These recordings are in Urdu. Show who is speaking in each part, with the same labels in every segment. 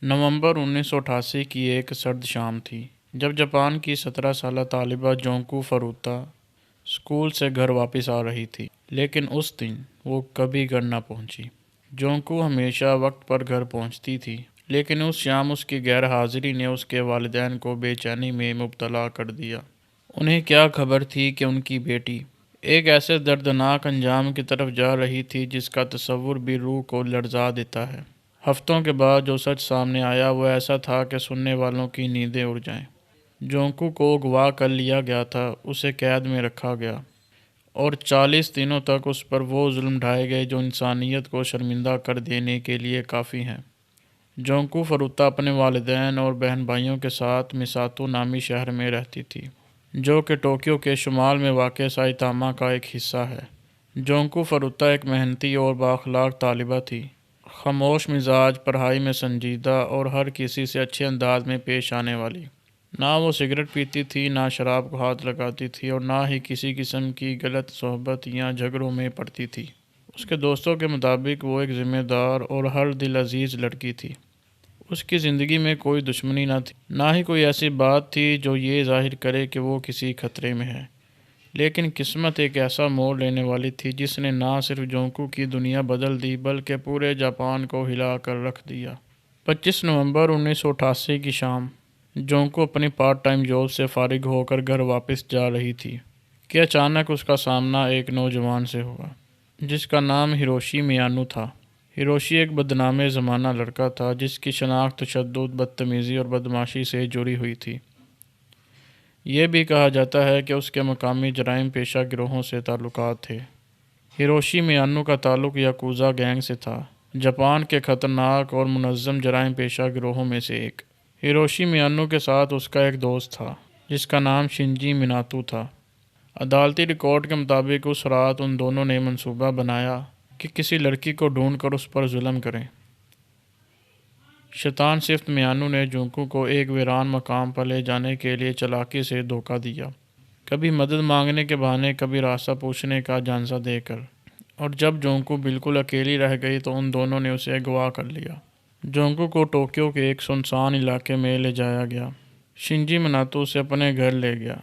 Speaker 1: نومبر 1988 کی ایک سرد شام تھی جب جاپان کی 17 سالہ طالبہ جونکو فروتا اسکول سے گھر واپس آ رہی تھی، لیکن اس دن وہ کبھی گھر نہ پہنچی۔ جونکو ہمیشہ وقت پر گھر پہنچتی تھی، لیکن اس شام اس کی غیر حاضری نے اس کے والدین کو بے چینی میں مبتلا کر دیا۔ انہیں کیا خبر تھی کہ ان کی بیٹی ایک ایسے دردناک انجام کی طرف جا رہی تھی جس کا تصور بھی روح کو لرزا دیتا ہے۔ ہفتوں کے بعد جو سچ سامنے آیا وہ ایسا تھا کہ سننے والوں کی نیندیں اڑ جائیں۔ جونکو کو اغوا کر لیا گیا تھا، اسے قید میں رکھا گیا اور 40 دنوں تک اس پر وہ ظلم ڈھائے گئے جو انسانیت کو شرمندہ کر دینے کے لیے کافی ہیں۔ جونکو فروتا اپنے والدین اور بہن بھائیوں کے ساتھ میساتو نامی شہر میں رہتی تھی، جو کہ ٹوکیو کے شمال میں واقع سائتاما کا ایک حصہ ہے۔ جونکو فروتا ایک محنتی اور بااخلاق طالبہ تھی، خاموش مزاج، پڑھائی میں سنجیدہ اور ہر کسی سے اچھے انداز میں پیش آنے والی۔ نہ وہ سگریٹ پیتی تھی، نہ شراب کو ہاتھ لگاتی تھی اور نہ ہی کسی قسم کی غلط صحبت یا جھگڑوں میں پڑتی تھی۔ اس کے دوستوں کے مطابق وہ ایک ذمہ دار اور ہر دل عزیز لڑکی تھی۔ اس کی زندگی میں کوئی دشمنی نہ تھی، نہ ہی کوئی ایسی بات تھی جو یہ ظاہر کرے کہ وہ کسی خطرے میں ہے۔ لیکن قسمت ایک ایسا موڑ لینے والی تھی جس نے نہ صرف جونکو کی دنیا بدل دی بلکہ پورے جاپان کو ہلا کر رکھ دیا۔ 25 نومبر 1988 کی شام، جونکو اپنی پارٹ ٹائم جاب سے فارغ ہو کر گھر واپس جا رہی تھی کہ اچانک اس کا سامنا ایک نوجوان سے ہوا جس کا نام ہیروشی میانو تھا۔ ہیروشی ایک بدنام زمانہ لڑکا تھا جس کی شناخت تشدد، بدتمیزی اور بدمعاشی سے جڑی ہوئی تھی۔ یہ بھی کہا جاتا ہے کہ اس کے مقامی جرائم پیشہ گروہوں سے تعلقات تھے۔ ہیروشی میانو کا تعلق یاکوزا گینگ سے تھا، جاپان کے خطرناک اور منظم جرائم پیشہ گروہوں میں سے ایک۔ ہیروشی میانو کے ساتھ اس کا ایک دوست تھا جس کا نام شنجی میناتو تھا۔ عدالتی ریکارڈ کے مطابق اس رات ان دونوں نے منصوبہ بنایا کہ کسی لڑکی کو ڈھونڈ کر اس پر ظلم کریں۔ شیطان صفت میانو نے جونکو کو ایک ویران مقام پر لے جانے کے لیے چالاکی سے دھوکہ دیا، کبھی مدد مانگنے کے بہانے، کبھی راستہ پوچھنے کا جھانسا دے کر، اور جب جونکو بالکل اکیلی رہ گئی تو ان دونوں نے اسے اغوا کر لیا۔ جونکو کو ٹوکیو کے ایک سنسان علاقے میں لے جایا گیا۔ شنجی میناتو اسے اپنے گھر لے گیا۔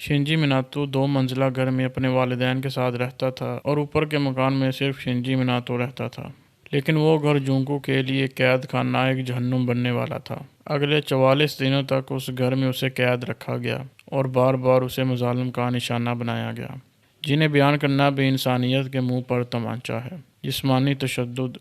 Speaker 1: شنجی میناتو 2 منزلہ گھر میں اپنے والدین کے ساتھ رہتا تھا اور اوپر کے مکان میں صرف شنجی میناتو رہتا تھا، لیکن وہ گھر جونکو کے لیے قید خانہ، ایک جہنم بننے والا تھا۔ اگلے 44 دنوں تک اس گھر میں اسے قید رکھا گیا اور بار بار اسے مظالم کا نشانہ بنایا گیا، جنہیں بیان کرنا بھی انسانیت کے منہ پر تمانچہ ہے۔ جسمانی تشدد،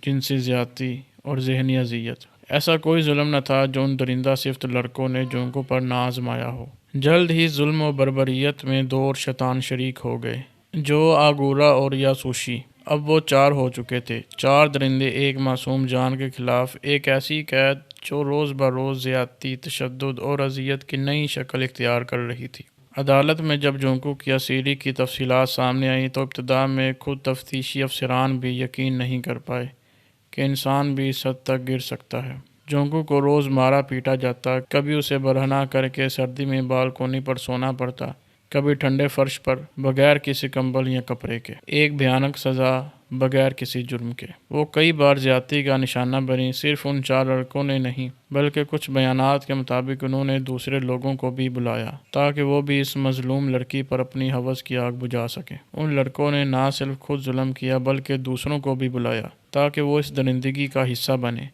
Speaker 1: جنسی زیادتی اور ذہنی اذیت۔ ایسا کوئی ظلم نہ تھا جو ان درندہ صفت لڑکوں نے جونکو پر نہ آزمایا ہو۔ جلد ہی ظلم و بربریت میں 2 اور شیطان شریک ہو گئے، جو آگورا اور یاسوشی۔ اب وہ 4 ہو چکے تھے، 4 درندے ایک معصوم جان کے خلاف ایک ایسی قید جو روز بروز زیادتی، تشدد اور اذیت کی نئی شکل اختیار کر رہی تھی۔ عدالت میں جب جونکو کی اسیری کی تفصیلات سامنے آئیں تو ابتدا میں خود تفتیشی افسران بھی یقین نہیں کر پائے کہ انسان بھی اس حد تک گر سکتا ہے۔ جونکو کو روز مارا پیٹا جاتا، کبھی اسے برہنہ کر کے سردی میں بالکونی پر سونا پڑتا، کبھی ٹھنڈے فرش پر بغیر کسی کمبل یا کپڑے کے۔ ایک بھیانک سزا بغیر کسی جرم کے۔ وہ کئی بار زیادتی کا نشانہ بنی۔ صرف ان 4 لڑکوں نے نہیں بلکہ کچھ بیانات کے مطابق انہوں نے دوسرے لوگوں کو بھی بلایا تاکہ وہ بھی اس مظلوم لڑکی پر اپنی ہوس کی آگ بجھا سکیں۔ ان لڑکوں نے نہ صرف خود ظلم کیا بلکہ دوسروں کو بھی بلایا تاکہ وہ اس درندگی کا حصہ بنیں،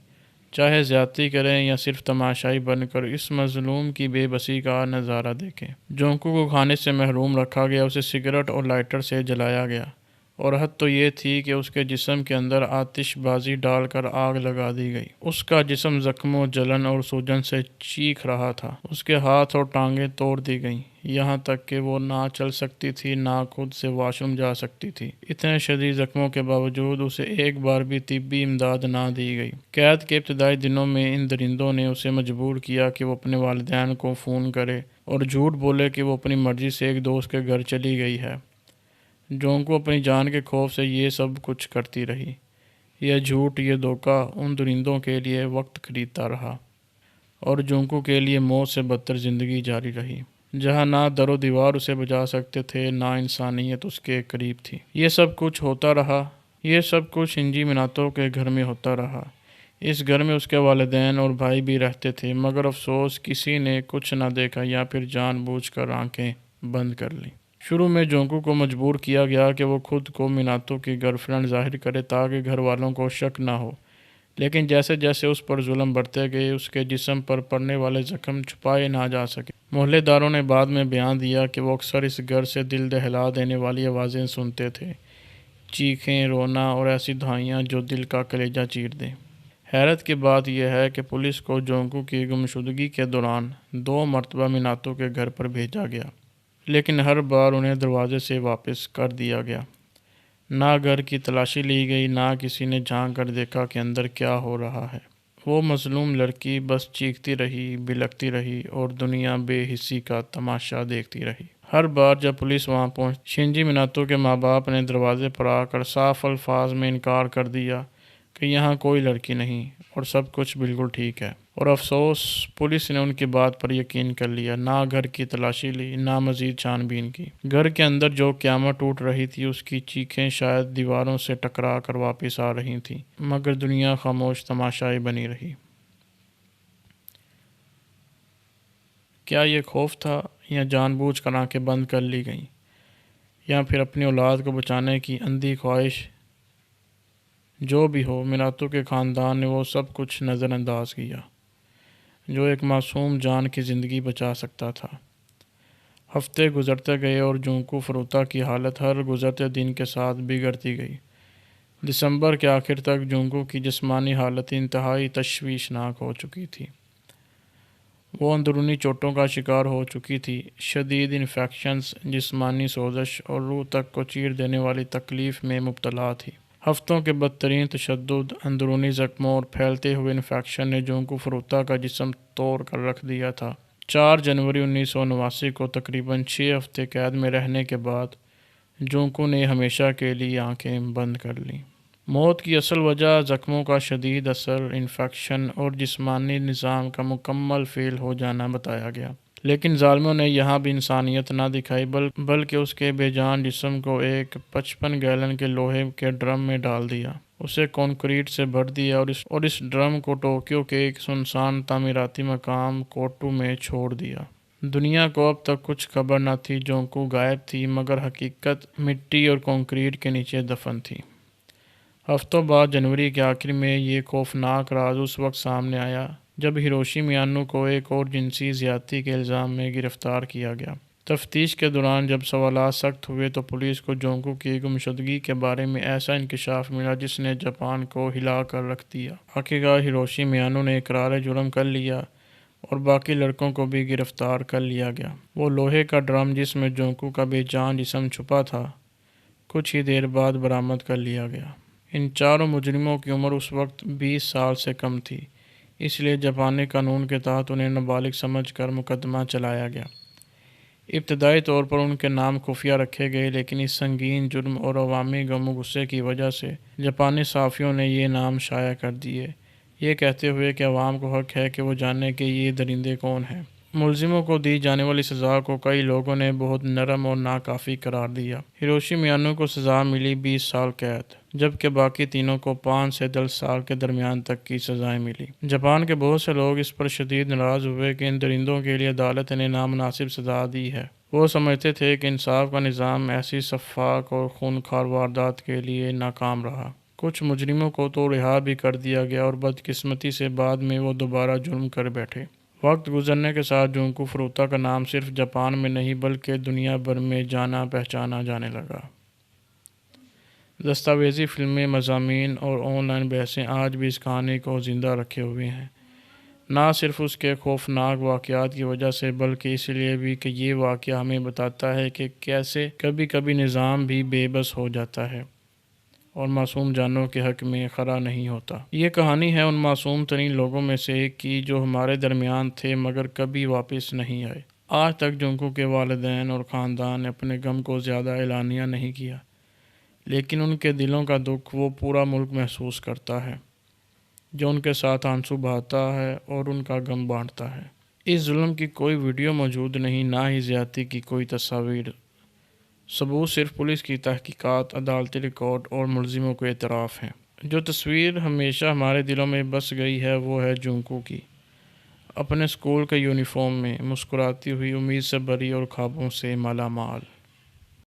Speaker 1: چاہے زیادتی کریں یا صرف تماشائی بن کر اس مظلوم کی بے بسی کا نظارہ دیکھیں۔ جونکو کو کھانے سے محروم رکھا گیا، اسے سگریٹ اور لائٹر سے جلایا گیا، اور حد تو یہ تھی کہ اس کے جسم کے اندر آتش بازی ڈال کر آگ لگا دی گئی۔ اس کا جسم زخموں، جلن اور سوجن سے چیخ رہا تھا۔ اس کے ہاتھ اور ٹانگیں توڑ دی گئیں، یہاں تک کہ وہ نہ چل سکتی تھی، نہ خود سے واش روم جا سکتی تھی۔ اتنے شدید زخموں کے باوجود اسے ایک بار بھی طبی امداد نہ دی گئی۔ قید کے ابتدائی دنوں میں ان درندوں نے اسے مجبور کیا کہ وہ اپنے والدین کو فون کرے اور جھوٹ بولے کہ وہ اپنی مرضی سے ایک دوست کے گھر چلی گئی ہے۔ جونکو اپنی جان کے خوف سے یہ سب کچھ کرتی رہی۔ یہ جھوٹ، یہ دھوکہ ان درندوں کے لیے وقت خریدتا رہا، اور جونکو کے لیے موت سے بدتر زندگی جاری رہی، جہاں نہ در و دیوار اسے بچا سکتے تھے، نہ انسانیت اس کے قریب تھی۔ یہ سب کچھ ہوتا رہا، یہ سب کچھ شنجی میناتو کے گھر میں ہوتا رہا۔ اس گھر میں اس کے والدین اور بھائی بھی رہتے تھے، مگر افسوس کسی نے کچھ نہ دیکھا یا پھر جان بوجھ کر آنکھیں بند کر لیں۔ شروع میں جونکو کو مجبور کیا گیا کہ وہ خود کو میناتو کی گرل فرینڈ ظاہر کرے تاکہ گھر والوں کو شک نہ ہو، لیکن جیسے جیسے اس پر ظلم بڑھتے گئے اس کے جسم پر پڑنے والے زخم چھپائے نہ جا سکے۔ محلے داروں نے بعد میں بیان دیا کہ وہ اکثر اس گھر سے دل دہلا دینے والی آوازیں سنتے تھے، چیخیں، رونا اور ایسی دہائیاں جو دل کا کلیجہ چیر دیں۔ حیرت کی بات یہ ہے کہ پولیس کو جونکو کی گمشدگی کے دوران 2 مرتبہ میناتو کے گھر پر بھیجا گیا، لیکن ہر بار انہیں دروازے سے واپس کر دیا گیا۔ نہ گھر کی تلاشی لی گئی، نہ کسی نے جھانک کر دیکھا کہ اندر کیا ہو رہا ہے۔ وہ مظلوم لڑکی بس چیختی رہی، بلکتی رہی اور دنیا بے حسی کا تماشا دیکھتی رہی۔ ہر بار جب پولیس وہاں پہنچی، شنجی میناتو کے ماں باپ نے دروازے پر آ کر صاف الفاظ میں انکار کر دیا کہ یہاں کوئی لڑکی نہیں اور سب کچھ بالکل ٹھیک ہے، اور افسوس پولیس نے ان کی بات پر یقین کر لیا۔ نہ گھر کی تلاشی لی، نہ مزید چھان بین کی۔ گھر کے اندر جو قیامت ٹوٹ رہی تھی اس کی چیخیں شاید دیواروں سے ٹکرا کر واپس آ رہی تھیں، مگر دنیا خاموش تماشائی بنی رہی۔ کیا یہ خوف تھا، یا جان بوجھ کر آنکھیں بند کر لی گئیں، یا پھر اپنی اولاد کو بچانے کی اندھی خواہش؟ جو بھی ہو، میناتو کے خاندان نے وہ سب کچھ نظر انداز کیا جو ایک معصوم جان کی زندگی بچا سکتا تھا۔ ہفتے گزرتے گئے اور جونکو فروتا کی حالت ہر گزرتے دن کے ساتھ بگڑتی گئی۔ دسمبر کے آخر تک جونکو کی جسمانی حالت انتہائی تشویشناک ہو چکی تھی۔ وہ اندرونی چوٹوں کا شکار ہو چکی تھی، شدید انفیکشنز، جسمانی سوزش اور روح تک کو چیر دینے والی تکلیف میں مبتلا تھی۔ ہفتوں کے بدترین تشدد، اندرونی زخموں اور پھیلتے ہوئے انفیکشن نے جونکو فروتا کا جسم توڑ کر رکھ دیا تھا۔ 4 جنوری 1989 کو تقریباً 6 ہفتے قید میں رہنے کے بعد جونکو نے ہمیشہ کے لیے آنکھیں بند کر لیں۔ موت کی اصل وجہ زخموں کا شدید اثر، انفیکشن اور جسمانی نظام کا مکمل فیل ہو جانا بتایا گیا، لیکن ظالموں نے یہاں بھی انسانیت نہ دکھائی بلکہ اس کے بے جان جسم کو ایک 55 گیلن کے لوہے کے ڈرم میں ڈال دیا، اسے کنکریٹ سے بھر دیا اور اس ڈرم کو ٹوکیو کے ایک سنسان تعمیراتی مقام کوٹو میں چھوڑ دیا۔ دنیا کو اب تک کچھ خبر نہ تھی، جونکو غائب تھی، مگر حقیقت مٹی اور کنکریٹ کے نیچے دفن تھی۔ ہفتوں بعد جنوری کے آخر میں یہ خوفناک راز اس وقت سامنے آیا جب ہیروشی میانو کو ایک اور جنسی زیادتی کے الزام میں گرفتار کیا گیا۔ تفتیش کے دوران جب سوالات سخت ہوئے تو پولیس کو جونکو کی گمشدگی کے بارے میں ایسا انکشاف ملا جس نے جاپان کو ہلا کر رکھ دیا۔ آخرکار ہیروشی میانو نے اقرار جرم کر لیا اور باقی لڑکوں کو بھی گرفتار کر لیا گیا۔ وہ لوہے کا ڈرم جس میں جونکو کا بے جان جسم چھپا تھا کچھ ہی دیر بعد برآمد کر لیا گیا۔ ان چاروں مجرموں کی عمر اس وقت 20 سال سے کم تھی، اس لیے جاپانی قانون کے تحت انہیں نابالغ سمجھ کر مقدمہ چلایا گیا۔ ابتدائی طور پر ان کے نام خفیہ رکھے گئے، لیکن اس سنگین جرم اور عوامی غم و غصے کی وجہ سے جاپانی صحافیوں نے یہ نام شائع کر دیے، یہ کہتے ہوئے کہ عوام کو حق ہے کہ وہ جانے کہ یہ درندے کون ہیں۔ ملزموں کو دی جانے والی سزا کو کئی لوگوں نے بہت نرم اور ناکافی قرار دیا۔ ہیروشی میانو کو سزا ملی 20 سال قید، جبکہ باقی تینوں کو 5 سے 10 سال کے درمیان تک کی سزائیں ملی۔ جاپان کے بہت سے لوگ اس پر شدید ناراض ہوئے کہ ان درندوں کے لیے عدالت نے نامناسب سزا دی ہے۔ وہ سمجھتے تھے کہ انصاف کا نظام ایسی شفاف اور خونخوار واردات کے لیے ناکام رہا۔ کچھ مجرموں کو تو رہا بھی کر دیا گیا اور بدقسمتی سے بعد میں وہ دوبارہ جرم کر بیٹھے۔ وقت گزرنے کے ساتھ جونکو فروتا کا نام صرف جاپان میں نہیں بلکہ دنیا بھر میں جانا پہچانا جانے لگا۔ دستاویزی فلمیں، مضامین اور آن لائن بحثیں آج بھی اس کہانی کو زندہ رکھے ہوئے ہیں، نہ صرف اس کے خوفناک واقعات کی وجہ سے بلکہ اس لیے بھی کہ یہ واقعہ ہمیں بتاتا ہے کہ کیسے کبھی کبھی نظام بھی بے بس ہو جاتا ہے اور معصوم جانوں کے حق میں کھڑا نہیں ہوتا۔ یہ کہانی ہے ان معصوم ترین لوگوں میں سے ایک کی جو ہمارے درمیان تھے مگر کبھی واپس نہیں آئے۔ آج تک جونکو کے والدین اور خاندان نے اپنے غم کو زیادہ اعلانیہ نہیں کیا، لیکن ان کے دلوں کا دکھ وہ پورا ملک محسوس کرتا ہے جو ان کے ساتھ آنسو بہاتا ہے اور ان کا غم بانٹتا ہے۔ اس ظلم کی کوئی ویڈیو موجود نہیں، نہ ہی زیادتی کی کوئی تصاویر۔ ثبوت صرف پولیس کی تحقیقات، عدالتی ریکارڈ اور ملزموں کے اعتراف ہیں۔ جو تصویر ہمیشہ ہمارے دلوں میں بس گئی ہے وہ ہے جونکو کی، اپنے اسکول کے یونیفارم میں مسکراتی ہوئی، امید سے بھری اور خوابوں سے مالا مال۔